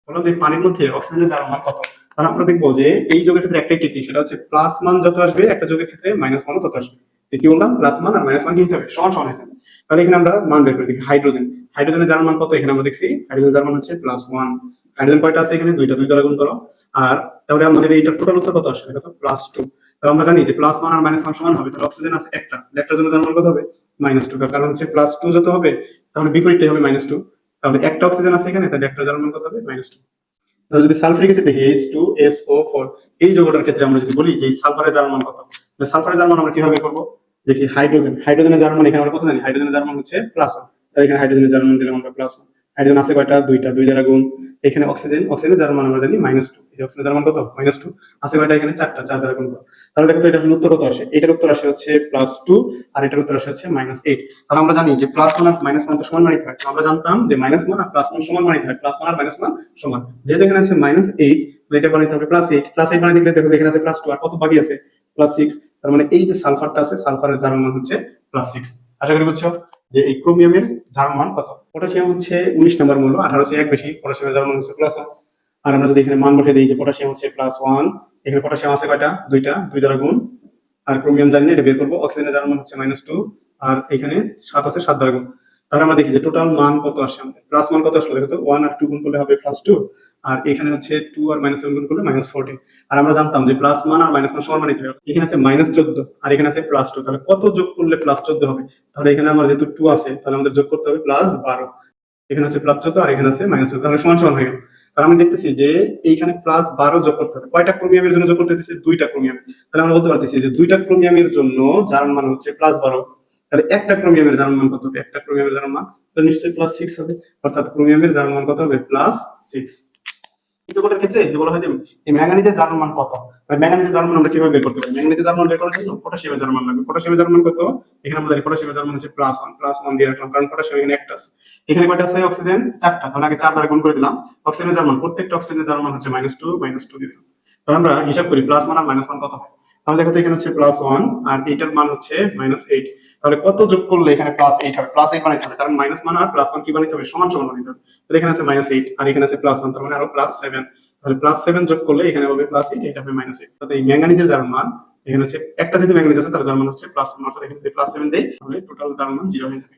বললাম যে পানির মধ্যে অক্সিজেনের জারণ মান কত। তাহলে আমরা দেখবো যে এই যোগের ক্ষেত্রে একটাই টেকনিক, সেটা হচ্ছে প্লাস মান যত আসবে একটা যোগের ক্ষেত্রে মাইনাস মানও তত আসবে। তো কি বললাম, প্লাস মান আর মাইনাস মান কি হতে হবে, সমান সমান হতে হবে। তাহলে এখানে আমরা মান বের করে দেখি হাইড্রোজেন, হাইড্রোজেনের জারণ মান কত, এখানে আমরা দেখছি হাইড্রোজেনের জারণ মান হচ্ছে +1। হাইড্রোজেন কয়টা আছে এখানে, দুইটা, দুই দ্বারা গুণ করো। আর তাহলে আমাদের এইটা টোটাল উত্তর কত আসবে, কত, +2। তাহলে আমরা জানি যে প্লাস মান আর মাইনাস মান সমান হবে, তাহলে অক্সিজেন আছে একটা, একটার জন্য জারণ মান কত হবে, -2। তার কারণ হচ্ছে +2 যত হবে তাহলে বিপরীতটাই হবে -2। তাহলে একটা অক্সিজেন আছে এখানে, তাহলে একটার জারণ মান কত হবে, -2। তাহলে যদি সালফারিক অ্যাসিড দেখি H2SO4, এই যৌগটার ক্ষেত্রে আমরা যদি বলি যে সালফারের জারণ মান কত, তাহলে সালফারের জারণ মান আমরা কিভাবে করব, দেখি হাইড্রোজেনের জারণ মান এখানে আমরা কত জানি, হাইড্রোজেনের জারণ মান হচ্ছে +1। তাহলে এখানে হাইড্রোজেনের জারণ মান দিলাম আমরা +1। হাইড্রোজেন আছে কয়টা, দুইটা, দুই দ্বারা গুণ। এখানে অক্সিজেনের জারণ মান আমরা জানি -2, এই অক্সিজেনের জারণ মান কত, -2। আছে কয়টা এখানে, চারটা, চার দ্বারা গুণ করো। তাহলে দেখো তো এটা আসলে উত্তর কত আসে, এটার উত্তর আসে হচ্ছে +2 আর এটার উত্তর আসে হচ্ছে -8। তাহলে আমরা জানি যে প্লাস মান আর মাইনাস মান তো সমান মানিতে হয়, তো আমরা জানতাম যে মাইনাস মান আর প্লাস মান সমান মানিতে হয়, প্লাস মান আর মাইনাস মান সমান। যেহেতু এখানে আছে -8, এটা বানাইতে হবে +8, +8 বানাইতে গেলে দেখো এখানে আছে +2 আর কত বাকি আছে, +6। তার মানে এই যে সালফারটা আছে, সালফারের জারণ মান হচ্ছে +6। আশা করি বুঝছো যে এই ক্রোমিয়ামের জারণ মান কত। পটাশিয়াম হচ্ছে 19 নম্বর মূল্য, 18 চেয়ে এক বেশি, পটাশিয়ামের জারণ মান হচ্ছে +1। আর আমরা যদি এখানে মান বসে দিই যে পটাশিয়াম হচ্ছে +1, এখানে পটাশিয়াম আছে কয়টা, দুইটা, দুই দ্বারা গুণ। আর ক্রোমিয়াম জানি না, এটা বের করবো। অক্সিজেনের জারণ মান হচ্ছে -2 আর এখানে 7 আছে, 7 দ্বারা গুণ। তাহলে আমরা দেখি যে টোটাল মান কত আসে আমাদের, প্লাস মান কত আসলো দেখো তো, 1 আর 2 গুণ করলে হবে +2, আর এখানে হচ্ছে 2 আর -7 গুণ করলে -14। আর আমরা জানতাম যে প্লাস মান আর মাইনাস মান সমান মানিতে হবে, এখানে আছে -14 আর এখানে আছে +2, তাহলে কত যোগ করলে +14 হবে, তাহলে এখানে আমার যেহেতু 2 আছে তাহলে আমাদের যোগ করতে হবে +12। এখানে হচ্ছে +14 আর এখানে আছে -14, তাহলে সমান সমান হয়ে গেল। তাহলে আমি দেখতেছি যে এইখানে +12 যোগ করতে হবে, কয়টা ক্রোমিয়ামের জন্য যোগ করতে হচ্ছে, দুইটা ক্রোমিয়াম। তাহলে আমরা বলতে পারতেছি যে দুইটা ক্রোমিয়ামের জন্য জারণ মান হচ্ছে +12। তাহলে একটা ক্রোমিয়ামের জারণ মান কত হবে, একটা ক্রোমিয়ামের জারণ মান তো নিশ্চয়ই +6 হবে, অর্থাৎ ক্রোমিয়ামের জারণ মান কত হবে, +6। দ্বিতীয়টার ক্ষেত্রে যদি বলা হয় যে এই ম্যাঙ্গানিজের জারণ মান কত, তাহলে ম্যাঙ্গানিজের জারণ মান আমরা কিভাবে বের করতে পারি, ম্যাঙ্গানিজের জারণ মান বের করার জন্য পটাশিয়ামের জারণ মান লাগবে। পটাশিয়ামের জারণ মান কত, এখানে আমরা জানি পটাশিয়ামের জারণ মান হচ্ছে +1 দিয়ে রাখলাম, কারণ পটাশিয়াম এখানে একটা আছে। এখানে কয়টা আছে, অক্সিজেন চারটা, তাহলে আগে 4 দ্বারা গুণ করে দিলাম। অক্সিজেনের জারণ মান, প্রত্যেকটা অক্সিজেনের জারণ মান হচ্ছে -2 দিয়ে দিলাম। তাহলে আমরা হিসাব করি প্লাস মান আর মাইনাস মান কত হয়। তাহলে দেখো তো এখানে হচ্ছে +1 আর এইটার মান হচ্ছে -8। তাহলে কত যোগ করলে এখানে +8 হবে, +8 বানাইতে হবে, কারণ মাইনাস মান আর প্লাস মান কি বানাইতে হবে, সমান সমান বানাইতে হবে। তাহলে এখানে আছে -8 আর এখানে আছে +1, তার মানে আরো +7। তাহলে +7 যোগ করলে এখানে হবে +8, এটা হবে -8। তাহলে এই ম্যাঙ্গানিজের জারণ মান এখানে হচ্ছে একটা, যেহেতু ম্যাঙ্গানিজ আছে তার জারণ মান হচ্ছে +7, অর্থাৎ এখানে যদি +7 দেই তাহলে টোটাল জারণ মান 0 হয়ে যাবে।